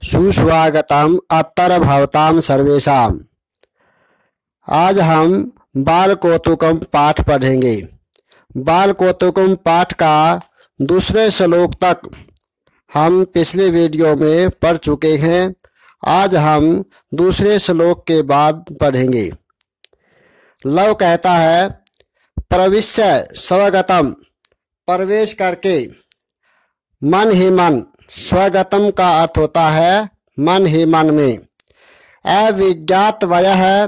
सुस्वागतम अत्र भवतां सर्वेषां। आज हम बालकौतुकम पाठ पढ़ेंगे। बालकौतुकम पाठ का दूसरे श्लोक तक हम पिछले वीडियो में पढ़ चुके हैं। आज हम दूसरे श्लोक के बाद पढ़ेंगे। लव कहता है प्रविश्य स्वगतम, प्रवेश करके, मन ही मन। स्वगतम का अर्थ होता है मन ही मन में। अविज्ञात वयः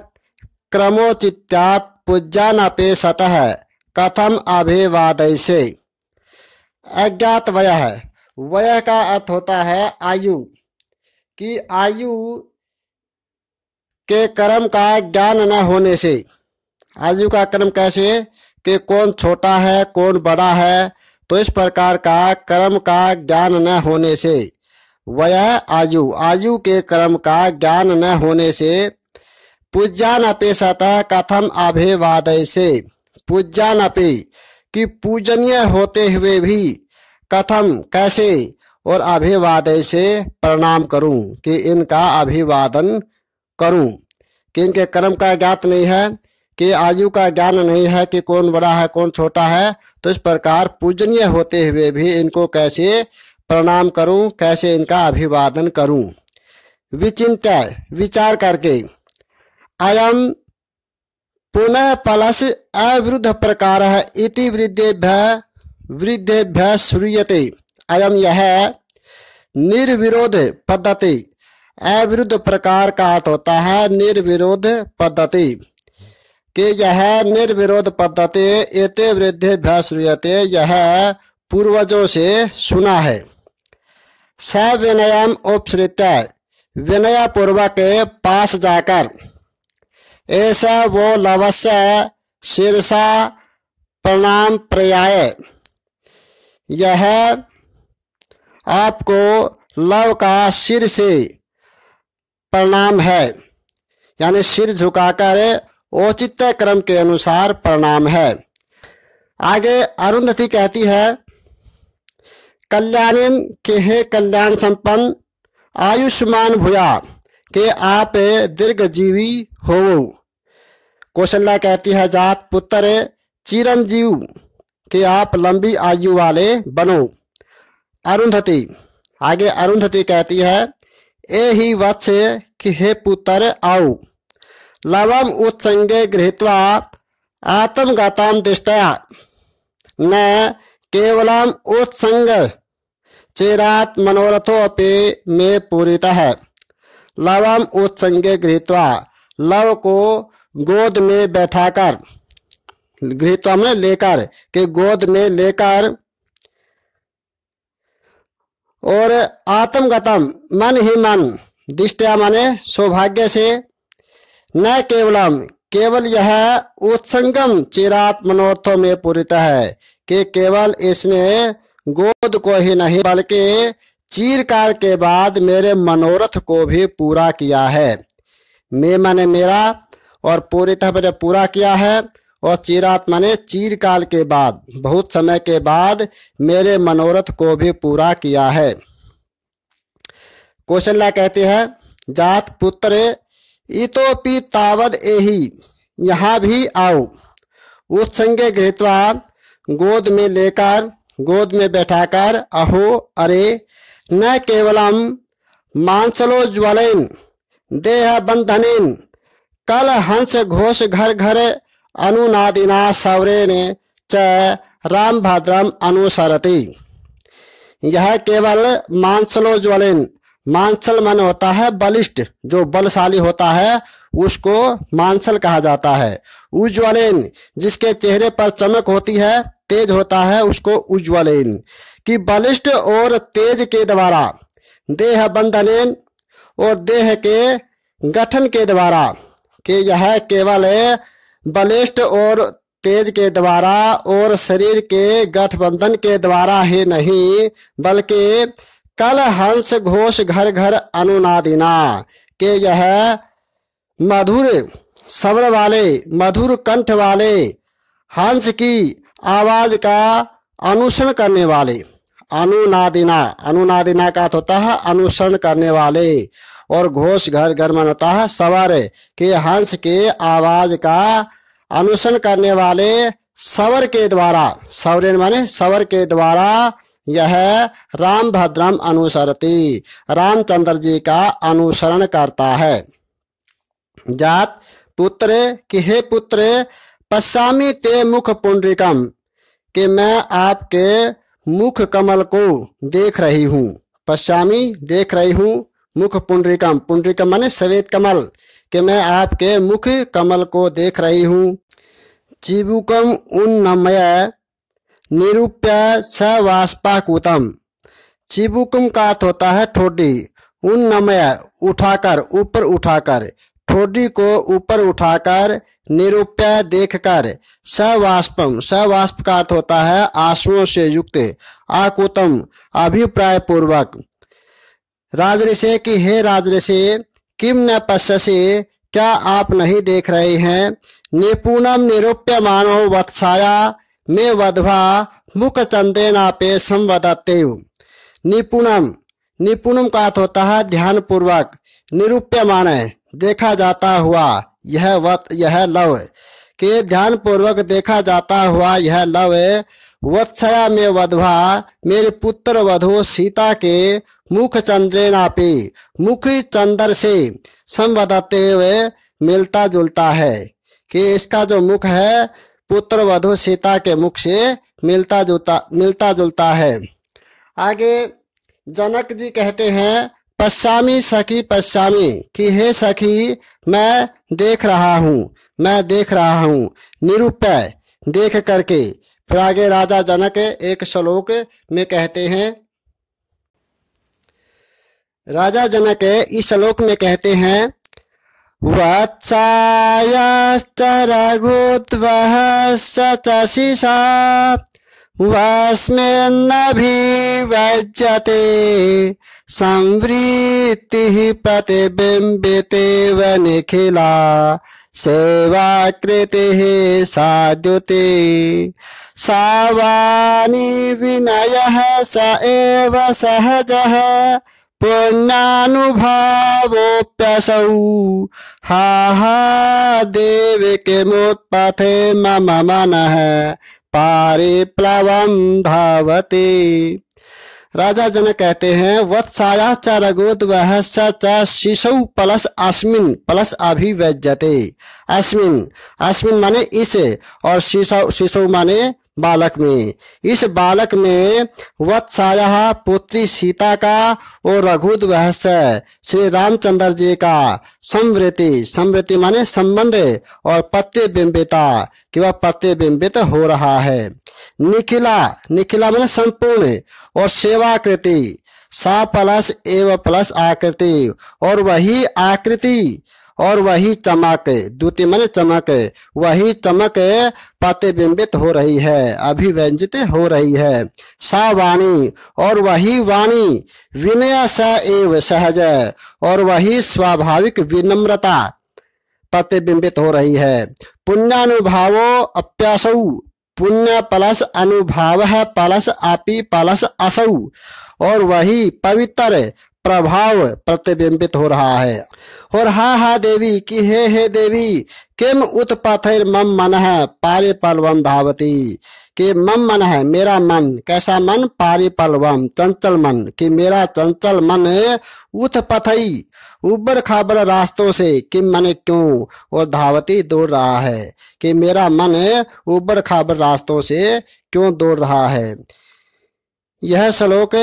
क्रमोचित्यात् पूज्यानपि सतः कथम अभिवादयसे। अज्ञात वयः, वयः का अर्थ होता है आयु, कि आयु के कर्म का ज्ञान न होने से। आयु का कर्म कैसे, कि कौन छोटा है कौन बड़ा है, तो इस प्रकार का कर्म का ज्ञान न होने से। वह आयु, आयु के कर्म का ज्ञान न होने से। पूज्यानपि सतः कथम अभिवादयसे। पूज्यानपि कि पूजनीय होते हुए भी, कथम कैसे, और अभिवादयसे प्रणाम करूं, कि इनका अभिवादन करूं। कि इनके कर्म का ज्ञात नहीं है, कि आयु का ज्ञान नहीं है कि कौन बड़ा है कौन छोटा है, तो इस प्रकार पूजनीय होते हुए भी इनको कैसे प्रणाम करूं, कैसे इनका अभिवादन करूं। विचिन्त्य, विचार करके। अयम पुनः प्लस अविरुद्ध प्रकार इति वृद्धेभ्य श्रूयते। अयम यह निर्विरोध पद्धति। अविरुद्ध प्रकार का अर्थ होता है निर्विरोध पद्धति, कि यह निर्विरोध पद्धति एते वृद्धेभ्यः श्रूयते, यह पूर्वजों से सुना है। स विनयम उपसृत्य, विनय पूर्वक पास जाकर। ऐसा वो लवस्य शीर्षा प्रणाम प्रयाय। यह आपको लव का सिर से प्रणाम है, यानी सिर झुकाकर औचित्य क्रम के अनुसार प्रणाम है। आगे अरुंधति कहती है कल्याणीन, के हे कल्याण संपन्न, आयुष्मान भूया, के आप दीर्घजीवी हो। कौशल्या कहती है जात पुत्र चिरंजीव, के आप लंबी आयु वाले बनो। अरुंधति, आगे अरुंधति कहती है ए ही वत्स, कि हे पुत्र आओ। लवम उत्संगे गृहीत्वा आत्मगतां दृष्ट्या, न केवलम उत्संग चिरात् मनोरथोऽपि मे पूरितः। लवम उत्संगे गृहीत्वा, लव को गोद में बैठाकर, गृहीत्वा में लेकर, के गोद में लेकर, और आत्मगतम मन ही मन, दृष्ट्या माने सौभाग्य से, न केवलम केवल यह उत्संगम चिरात मनोरथों में पूरित है, कि केवल इसने गोद को ही नहीं बल्कि चीरकाल के बाद मेरे मनोरथ को भी पूरा किया है। मैं माने मेरा, और पूरित मैंने पूरा किया है, और चिरात माने चीरकाल के बाद, बहुत समय के बाद मेरे मनोरथ को भी पूरा किया है। कौशल्या कहते हैं जात पुत्र इतोपि तावद एहि, यहाँ भी आओ। उत्संगे गृहीत्वा, गोद में लेकर, गोद में बैठाकर, अहो अरे, न केवलम मांसलोज्वलेन देह बंधनेन, कल हंस घोष घर घर अनुनादिना सौरेण च राम भद्रम अनुसरति। यह केवल मांसलोज्वलेन, मांसल मन होता है बलिष्ठ, जो बलशाली होता है उसको मांसल कहा जाता है। उज्ज्वलेन, जिसके चेहरे पर चमक होती है, तेज होता है, उसको उज्ज्वलेन, कि बलिष्ठ और तेज के द्वारा। देह बंधनेन, और देह के गठन के द्वारा, कि यह केवल बलिष्ठ और तेज के द्वारा और शरीर के गठबंधन के द्वारा ही नहीं, बल्कि कल हंस घोष घर घर अनुनादिना, के यह मधुर स्वर वाले, मधुर कंठ वाले हंस की आवाज का अनुसरण करने वाले, अनुनादिना, अनुनादिना का अर्थ होता है अनुसरण करने वाले। और घोष घर घर मन होता है सवर, के हंस के आवाज का अनुसरण करने वाले सवर के द्वारा, सवरेन माने सवर के द्वारा यह राम भद्रम अनुसरती, रामचंद्र जी का अनुसरण करता है। जात पुत्र कि हे पुत्र, पश्यामि ते मुख पुंडरीकम, कि मैं आपके मुख कमल को देख रही हूँ। पश्यामि देख रही हूँ, मुख पुंडरीकम, पुंडरीकम माने श्वेत कमल, कि मैं आपके मुख कमल को देख रही हूँ। चिबुकम उन्नमय निरूप्य सवाष्पाकुतम, चिबुकम का अर्थ होता है ठोडी, उन्नमय उठाकर, ऊपर उठाकर, ठोडी को ऊपर उठाकर, निरूप्य देखकर, सवाष्पम, सवाष्प का अर्थ होता है आंसुओं से युक्त, आकुतम अभिप्राय पूर्वक। राजऋषि कि हे राजऋषि, किम न पश्यसि, क्या आप नहीं देख रहे हैं, निपुणम निरूप्य मानो वत्साया में वधवा मुख चंदेनापे संवदते। निपुणम, निपुणम का अर्थ होता है ध्यान पूर्वक, निरूप्यमान देखा जाता हुआ, यह लव के ध्यान पूर्वक देखा जाता हुआ यह लव, वत्सया में वधवा मेरे पुत्र वधु सीता के मुख चंद्रेनापे, मुख चंद्र से संवदते हुए मिलता जुलता है, कि इसका जो मुख है पुत्र वधु सीता के मुख से मिलता जुलता है। आगे जनक जी कहते हैं पश्यामि सखी पश्यामि, कि हे सखी मैं देख रहा हूँ, मैं देख रहा हूँ, निरूप्य देख करके। फिर आगे राजा जनक एक श्लोक में कहते हैं, राजा जनक इस श्लोक में कहते हैं वत्सायाश्च रघुत्वः सचशिषा वस्मिन्नभिव्यज्यते संवृत्तिः प्रतिबिम्बितेव निखिला सेवाकृतिः साद्युते सावानि विनयः स एव सहजः पुण्यानुभावोऽप्यसौ हा हा देवी किमुत्पथे मम मनः पारिप्लवं धावति। राजा जनक कहते हैं वत्साया च रघुत्वः स च शिशौ प्लस अस्मिन् प्लस अभिव्यज्यते। अस्मिन् माने इस, और शिशौ माने बालक में, इस बालक में वत्साया पुत्री सीता का और रघुत्वः श्री रामचंद्र जी का समृति माने संबंध और प्रतिबिंबिता कि वह प्रतिबिंबित हो रहा है। निखिला माने संपूर्ण और सेवाकृति, सा प्लस एव प्लस आकृति, और वही आकृति और वही चमक, द्युति माने चमक, वही चमक प्रतिबिंबित हो रही है, अभिव्यंजित हो रही है। सा वाणी, और वही वाणी, विनय स एव सहज, और वही स्वाभाविक विनम्रता प्रतिबिंबित हो रही है। पुण्यानुभावो अप्यासौ, पुण्य प्लस अनुभाव है प्लस अपि प्लस असौ, और वही पवित्र प्रभाव प्रतिबिंबित हो रहा है। और हा देवी कि हे देवी, किम उत्पथैर मम मन है पारे पलवम धावती, कि मम मन है मेरा मन, कैसा मन, पारे पलवम चंचल मन, कि मेरा चंचल मन उत्पथई उबड़ खाबड़ रास्तों से, किम माने क्यों, और धावती दौड़ रहा है, कि मेरा मन उबड़ खाबड़ रास्तों से क्यों दौड़ रहा है। यह श्लोक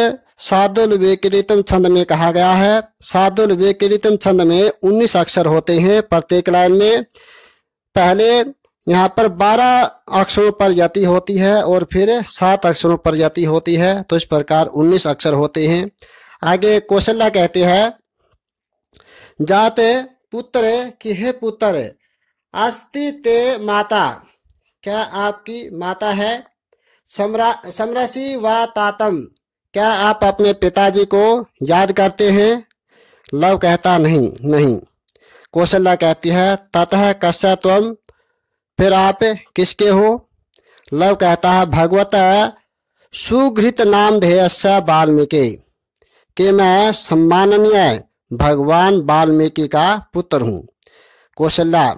सादुल विक्रीतम छंद में कहा गया है। सादुल विक्रीतम छंद में 19 अक्षर होते हैं प्रत्येक लाइन में। पहले यहाँ पर 12 अक्षरों पर यति होती है और फिर 7 अक्षरों पर यति होती है, तो इस प्रकार 19 अक्षर होते हैं। आगे कौशल्या कहते हैं जाते पुत्र कि हे पुत्र, अस्ति ते माता, क्या आपकी माता है, समरसी व तातम, क्या आप अपने पिताजी को याद करते हैं। लव कहता नहीं। कौशल्या कहती है ततः कस्य त्वम, फिर आप किसके हो। लव कहता है भगवत सुघृत नाम धेयस्य वाल्मीकि, कि मैं सम्माननीय भगवान वाल्मीकि का पुत्र हूँ। कौशल्या,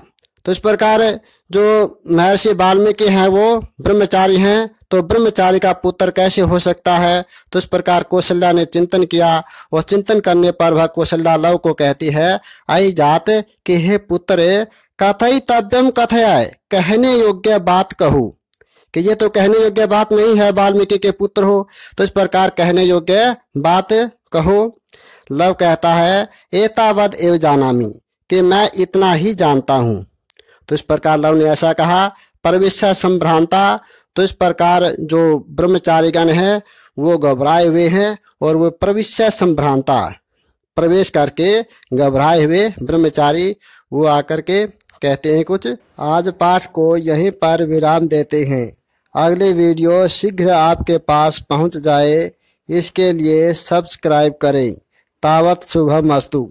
तो इस प्रकार जो महर्षि वाल्मीकि हैं वो ब्रह्मचारी हैं, तो ब्रह्मचारी का पुत्र कैसे हो सकता है। तो इस प्रकार कौशल्या ने चिंतन किया और चिंतन करने पर वह कौशल्या लव को कहती है, आई जात कि हे पुत्र कथयितव्यम कथय, कहने योग्य बात कहूँ, कि ये तो कहने योग्य बात नहीं है, वाल्मीकि के पुत्र हो, तो इस प्रकार कहने योग्य बात कहो। लव कहता है एतावद एव जानामि, कि मैं इतना ही जानता हूँ। तो इस प्रकार लव ने ऐसा कहा। प्रविश्य संभ्रांता, तो इस प्रकार जो ब्रह्मचारीगण हैं वो घबराए हुए हैं और वो प्रविश्य संभ्रांता, प्रवेश करके घबराए हुए ब्रह्मचारी वो आकर के कहते हैं कुछ। आज पाठ को यहीं पर विराम देते हैं। अगले वीडियो शीघ्र आपके पास पहुंच जाए, इसके लिए सब्सक्राइब करें। तावत शुभम अस्तु।